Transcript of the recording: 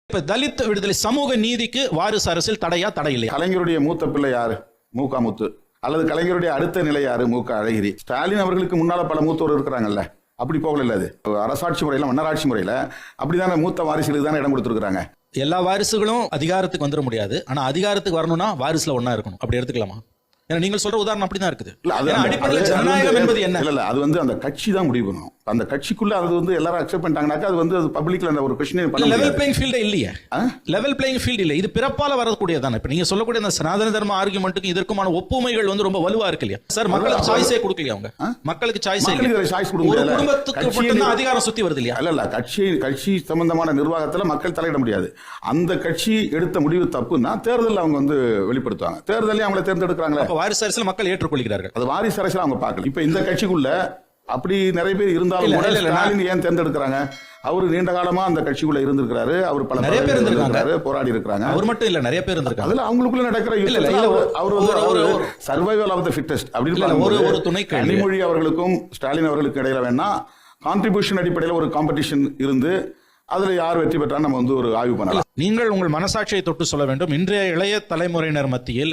இப்ப தலித் விடுதலை சமூக நீதிக்கு வாரிசு அரசியல் தடையா தடையில்லையா? கலைஞருடைய மூத்த பிள்ளை யாரு? மூகா முத்து. அல்லது கலைஞருடைய அடுத்த நிலை யாரு? மூக அழகிரி. ஸ்டாலின் அவர்களுக்கு முன்னால பல மூத்தோர் இருக்கிறாங்கல்ல, அப்படி போகல. அது அரசாட்சி முறையில, மன்னராட்சி முறையில அப்படிதானே மூத்த வாரிசுகளுக்கு தானே இடம் கொடுத்துருக்காங்க. எல்லா வாரிசுகளும் அதிகாரத்துக்கு வந்துட முடியாது. ஆனா அதிகாரத்துக்கு வரணும்னா வாரிசுல ஒன்னா இருக்கணும். அப்படி எடுத்துக்கலாமா? ஏன்னா நீங்கள் சொல்ற உதாரணம் அப்படிதான் இருக்குது. அடிப்படையில் ஜனநாயகம் என்பது என்ன? இல்ல அது அந்த கட்சி தான் முடிவு பண்ணணும். அந்த கட்சிக்குள்ள அது எல்லாரும் அக்செப்ட் பண்ணிட்டாங்கனாக்கா அது பப்ளிக்ல அந்த ஒரு கொஸ்டின் பண்ண லெவல் பிளேயிங் ஃபீல்ட் இல்லையே. லெவல் பிளேயிங் ஃபீல்ட் இல்ல. இது பிறப்பால வரக்கூடியதானே. இப்ப நீங்க சொல்லக்கூடிய அந்த சனாதன தர்ம ஆர்குமெண்ட்டுக்கு இதற்குமான ஒப்புமைகள் ரொம்ப வலுவா இருக்கு இல்லையா சார்? மக்களுக்கு சாய்ஸே கொடுக்கலையா? அவங்க மக்களுக்கு சாய்ஸே இல்ல. சாய்ஸ் கொடுக்க முடியாது. குடும்பத்துக்கு மட்டும் அதிகாரம் சுத்தி வருது இல்லையா? இல்ல கட்சி சம்பந்தமான நிர்வாகத்துல மக்கள் தலையிட முடியாது. அந்த கட்சி எடுத்த முடிவு தப்புன்னா தேர்தல் அவங்க வெளிப்படுத்துவாங்க. தேர்தலே அவங்களை தேர்ந்தெடுக்கிறாங்களே. வாரிசு அரசியல் மக்கள் ஏற்றுக்கொள்கிறார்கள். அது வாரிசு அரசியல் அவங்க பார்க்கல. இப்ப இந்த கட்சிக்குள்ள அப்படி நிறைய பேர் இருந்தாலும் கூட ஸ்டாலின் ஏன் தேர்ந்தெடுக்கிறாங்க? அவரு நீண்ட காலமா அந்த கட்சிக்குள்ள இருந்திருக்கிறாரு. அவர் பல நிறைய பேர் இருந்திருக்காங்க, போராடி இருக்காங்க. அவர் மட்டும் இல்ல, நிறைய பேர் இருந்திருக்காங்க. அதுல அவங்களுக்குள்ள நடக்கிற அவர் சர்வைவல் ஆஃப் தி ஃபிட்டஸ்ட் அப்படின்னு ஒரு துணை கனிமொழி அவர்களுக்கும் ஸ்டாலின் அவர்களுக்கும் இடையில வேணா கான்ட்ரிபியூஷன் அடிப்படையில் ஒரு காம்படிஷன் இருந்து அதுல யார் வெற்றி பெற்றா நம்ம ஒரு ஆய்வு பண்ணலாம். நீங்கள் உங்கள் மனசாட்சியை தொட்டு சொல்ல வேண்டும். இன்றைய இளைய தலைமுறையினர் மத்தியில்